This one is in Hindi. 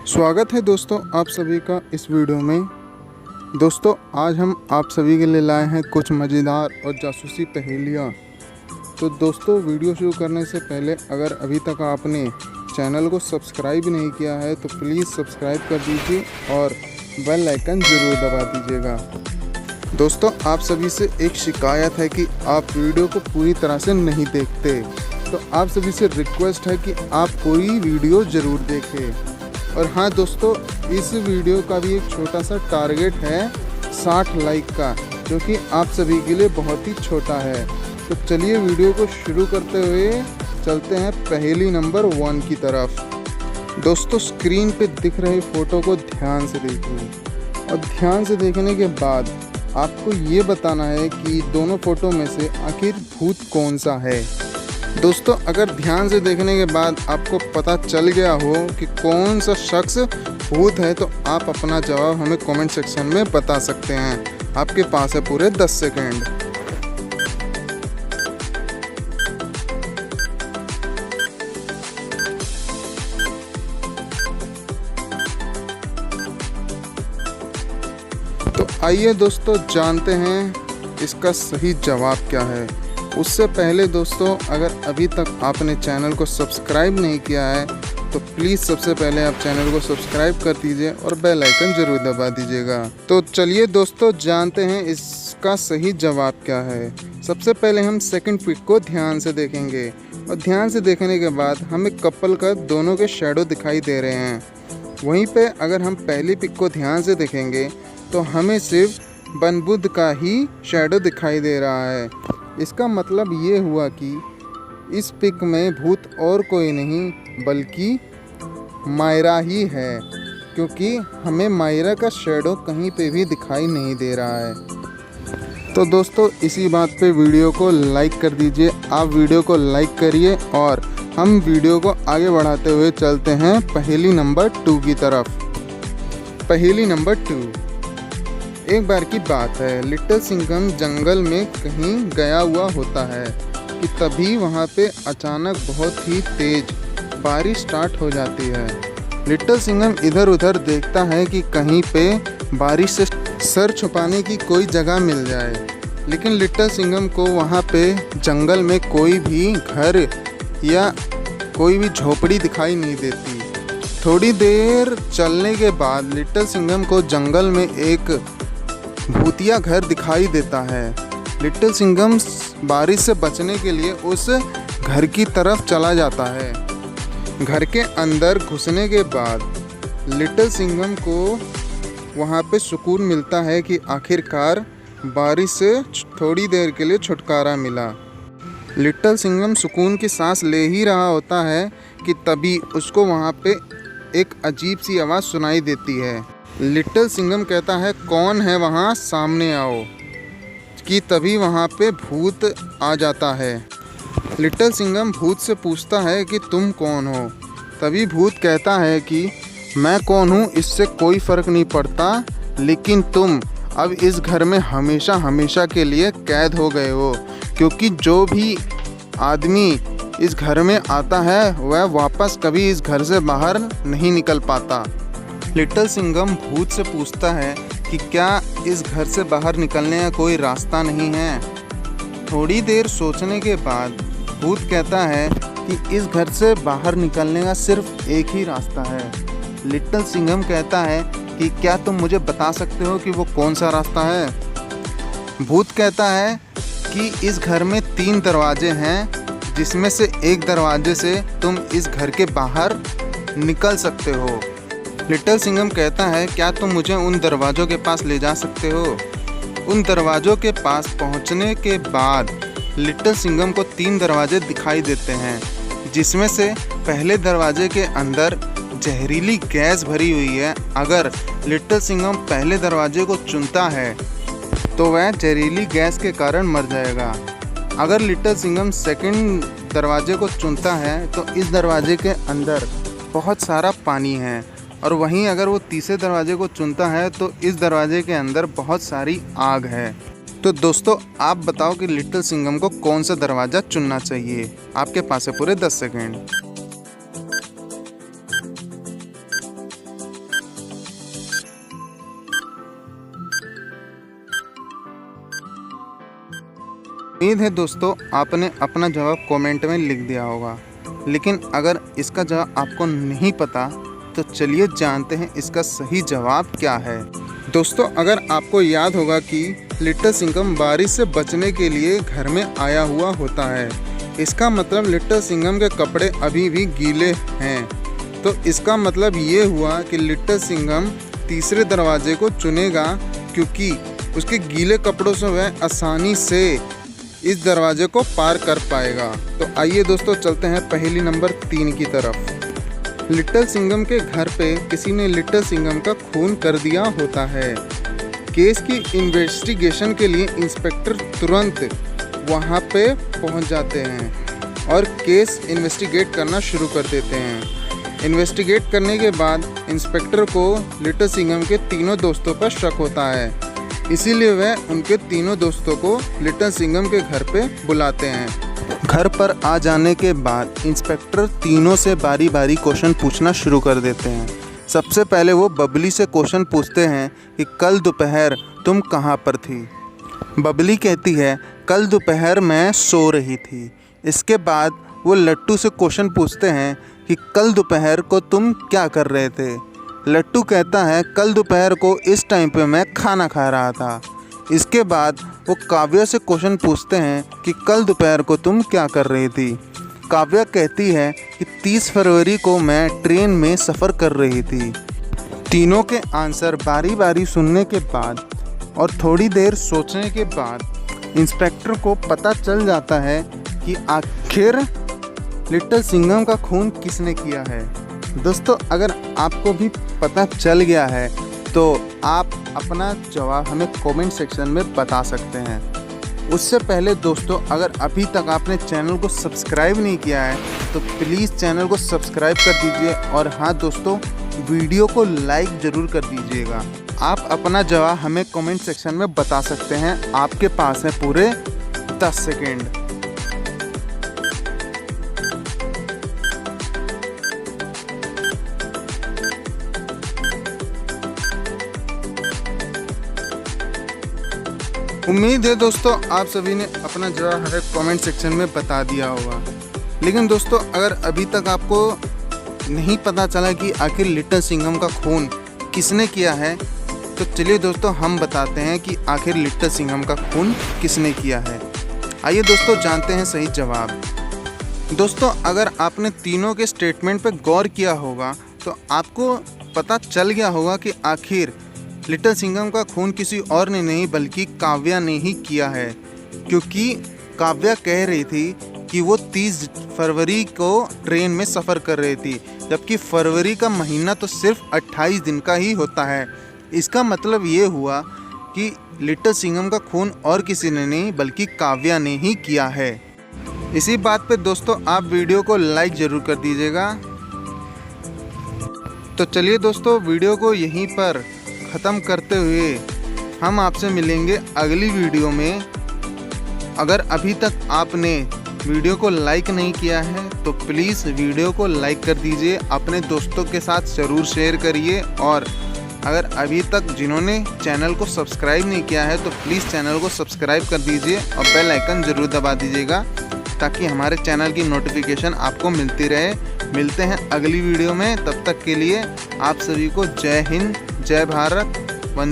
स्वागत है दोस्तों आप सभी का इस वीडियो में। दोस्तों आज हम आप सभी के लिए लाए हैं कुछ मज़ेदार और जासूसी पहेलियाँ। तो दोस्तों वीडियो शुरू करने से पहले अगर अभी तक आपने चैनल को सब्सक्राइब नहीं किया है तो प्लीज़ सब्सक्राइब कर दीजिए और बेल आइकन ज़रूर दबा दीजिएगा। दोस्तों आप सभी से एक शिकायत है कि आप वीडियो को पूरी तरह से नहीं देखते, तो आप सभी से रिक्वेस्ट है कि आप पूरी वीडियो ज़रूर देखें। और हाँ दोस्तों, इस वीडियो का भी एक छोटा सा टारगेट है 60 लाइक का, जो कि आप सभी के लिए बहुत ही छोटा है। तो चलिए वीडियो को शुरू करते हुए चलते हैं पहेली नंबर 1 की तरफ। दोस्तों स्क्रीन पे दिख रहे फ़ोटो को ध्यान से देखिए और ध्यान से देखने के बाद आपको ये बताना है कि दोनों फ़ोटो में से आखिर भूत कौन सा है। दोस्तों अगर ध्यान से देखने के बाद आपको पता चल गया हो कि कौन सा शख्स भूत है तो आप अपना जवाब हमें कमेंट सेक्शन में बता सकते हैं। आपके पास है पूरे 10 सेकंड। तो आइए दोस्तों जानते हैं इसका सही जवाब क्या है। उससे पहले दोस्तों अगर अभी तक आपने चैनल को सब्सक्राइब नहीं किया है तो प्लीज़ सबसे पहले आप चैनल को सब्सक्राइब कर दीजिए और बेल आइकन ज़रूर दबा दीजिएगा। तो चलिए दोस्तों जानते हैं इसका सही जवाब क्या है। सबसे पहले हम सेकंड पिक को ध्यान से देखेंगे और ध्यान से देखने के बाद हमें कपल का दोनों के शैडो दिखाई दे रहे हैं। वहीं पे अगर हम पहली पिक को ध्यान से देखेंगे तो हमें सिर्फ बनबुद्ध का ही शैडो दिखाई दे रहा है। इसका मतलब ये हुआ कि इस पिक में भूत और कोई नहीं बल्कि मायरा ही है, क्योंकि हमें मायरा का शैडो कहीं पे भी दिखाई नहीं दे रहा है। तो दोस्तों इसी बात पे वीडियो को लाइक कर दीजिए। आप वीडियो को लाइक करिए और हम वीडियो को आगे बढ़ाते हुए चलते हैं पहेली नंबर 2 की तरफ। पहेली नंबर 2। एक बार की बात है, लिटिल सिंघम जंगल में कहीं गया हुआ होता है कि तभी वहाँ पे अचानक बहुत ही तेज बारिश स्टार्ट हो जाती है। लिटिल सिंघम इधर उधर देखता है कि कहीं पे बारिश से सर छुपाने की कोई जगह मिल जाए, लेकिन लिटिल सिंघम को वहाँ पे जंगल में कोई भी घर या कोई भी झोपड़ी दिखाई नहीं देती। थोड़ी देर चलने के बाद लिटिल सिंघम को जंगल में एक भूतिया घर दिखाई देता है। लिटिल सिंघम बारिश से बचने के लिए उस घर की तरफ चला जाता है। घर के अंदर घुसने के बाद लिटिल सिंघम को वहाँ पे सुकून मिलता है कि आखिरकार बारिश से थोड़ी देर के लिए छुटकारा मिला। लिटिल सिंघम सुकून की सांस ले ही रहा होता है कि तभी उसको वहाँ पे एक अजीब सी आवाज़ सुनाई देती है। लिटिल सिंघम कहता है कौन है वहाँ, सामने आओ। कि तभी वहाँ पे भूत आ जाता है। लिटिल सिंघम भूत से पूछता है कि तुम कौन हो। तभी भूत कहता है कि मैं कौन हूँ इससे कोई फ़र्क नहीं पड़ता, लेकिन तुम अब इस घर में हमेशा हमेशा के लिए कैद हो गए हो, क्योंकि जो भी आदमी इस घर में आता है वह वापस कभी इस घर से बाहर नहीं निकल पाता। लिटिल सिंघम भूत से पूछता है कि क्या इस घर से बाहर निकलने का कोई रास्ता नहीं है। थोड़ी देर सोचने के बाद भूत कहता है कि इस घर से बाहर निकलने का सिर्फ एक ही रास्ता है। लिटिल सिंघम कहता है कि क्या तुम मुझे बता सकते हो कि वो कौन सा रास्ता है। भूत कहता है कि इस घर में 3 दरवाजे हैं, जिसमें से एक दरवाजे से तुम इस घर के बाहर निकल सकते हो। लिटिल सिंघम कहता है क्या तुम मुझे उन दरवाज़ों के पास ले जा सकते हो। उन दरवाज़ों के पास पहुंचने के बाद लिटिल सिंघम को 3 दरवाजे दिखाई देते हैं, जिसमें से पहले दरवाजे के अंदर जहरीली गैस भरी हुई है। अगर लिटिल सिंघम पहले दरवाजे को चुनता है तो वह जहरीली गैस के कारण मर जाएगा। अगर लिटिल सिंघम सेकंड दरवाजे को चुनता है तो इस दरवाजे के अंदर बहुत सारा पानी है, और वहीं अगर वो तीसरे दरवाजे को चुनता है तो इस दरवाजे के अंदर बहुत सारी आग है। तो दोस्तों आप बताओ कि लिटिल सिंघम को कौन सा दरवाज़ा चुनना चाहिए। आपके पास है पूरे 10 सेकंड। उम्मीद है दोस्तों आपने अपना जवाब कमेंट में लिख दिया होगा, लेकिन अगर इसका जवाब आपको नहीं पता तो चलिए जानते हैं इसका सही जवाब क्या है। दोस्तों अगर आपको याद होगा कि लिटिल सिंघम बारिश से बचने के लिए घर में आया हुआ होता है, इसका मतलब लिटिल सिंघम के कपड़े अभी भी गीले हैं। तो इसका मतलब ये हुआ कि लिटिल सिंघम तीसरे दरवाजे को चुनेगा, क्योंकि उसके गीले कपड़ों से वह आसानी से इस दरवाजे को पार कर पाएगा। तो आइए दोस्तों चलते हैं पहेली नंबर 3 की तरफ। लिटिल सिंघम के घर पे किसी ने लिटिल सिंघम का खून कर दिया होता है। केस की इन्वेस्टिगेशन के लिए इंस्पेक्टर तुरंत वहाँ पे पहुँच जाते हैं और केस इन्वेस्टिगेट करना शुरू कर देते हैं। इन्वेस्टिगेट करने के बाद इंस्पेक्टर को लिटिल सिंघम के तीनों दोस्तों पर शक होता है, इसीलिए वह उनके तीनों दोस्तों को लिटिल सिंघम के घर पे बुलाते हैं। घर पर आ जाने के बाद इंस्पेक्टर तीनों से बारी बारी क्वेश्चन पूछना शुरू कर देते हैं। सबसे पहले वो बबली से क्वेश्चन पूछते हैं कि कल दोपहर तुम कहाँ पर थी। बबली कहती है कल दोपहर मैं सो रही थी। इसके बाद वो लट्टू से क्वेश्चन पूछते हैं कि कल दोपहर को तुम क्या कर रहे थे। लट्टू कहता है कल दोपहर को इस टाइम पे मैं खाना खा रहा था। इसके बाद वो काव्या से क्वेश्चन पूछते हैं कि कल दोपहर को तुम क्या कर रही थी। काव्या कहती है कि 30 फरवरी को मैं ट्रेन में सफ़र कर रही थी। तीनों के आंसर बारी बारी सुनने के बाद और थोड़ी देर सोचने के बाद इंस्पेक्टर को पता चल जाता है कि आखिर लिटिल सिंघम का खून किसने किया है। दोस्तों अगर आपको भी पता चल गया है तो आप अपना जवाब हमें कमेंट सेक्शन में बता सकते हैं। उससे पहले दोस्तों अगर अभी तक आपने चैनल को सब्सक्राइब नहीं किया है तो प्लीज़ चैनल को सब्सक्राइब कर दीजिए और हाँ दोस्तों वीडियो को लाइक ज़रूर कर दीजिएगा। आप अपना जवाब हमें कमेंट सेक्शन में बता सकते हैं। आपके पास है पूरे 10 सेकेंड। उम्मीद है दोस्तों आप सभी ने अपना जवाब हमें कमेंट सेक्शन में बता दिया होगा, लेकिन दोस्तों अगर अभी तक आपको नहीं पता चला कि आखिर लिटिल सिंघम का खून किसने किया है तो चलिए दोस्तों हम बताते हैं कि आखिर लिटिल सिंघम का खून किसने किया है। आइए दोस्तों जानते हैं सही जवाब। दोस्तों अगर आपने तीनों के स्टेटमेंट पर गौर किया होगा तो आपको पता चल गया होगा कि आखिर लिटिल सिंघम का खून किसी और ने नहीं बल्कि काव्या ने ही किया है, क्योंकि काव्या कह रही थी कि वो 30 फरवरी को ट्रेन में सफ़र कर रही थी, जबकि फरवरी का महीना तो सिर्फ 28 दिन का ही होता है। इसका मतलब ये हुआ कि लिटिल सिंघम का खून और किसी ने नहीं बल्कि काव्या ने ही किया है। इसी बात पे दोस्तों आप वीडियो को लाइक ज़रूर कर दीजिएगा। तो चलिए दोस्तों वीडियो को यहीं पर ख़त्म करते हुए हम आपसे मिलेंगे अगली वीडियो में। अगर अभी तक आपने वीडियो को लाइक नहीं किया है तो प्लीज़ वीडियो को लाइक कर दीजिए, अपने दोस्तों के साथ ज़रूर शेयर करिए और अगर अभी तक जिन्होंने चैनल को सब्सक्राइब नहीं किया है तो प्लीज़ चैनल को सब्सक्राइब कर दीजिए और बेल आइकन ज़रूर दबा दीजिएगा ताकि हमारे चैनल की नोटिफिकेशन आपको मिलती रहे। मिलते हैं अगली वीडियो में, तब तक के लिए आप सभी को जय हिंद, जय भारत,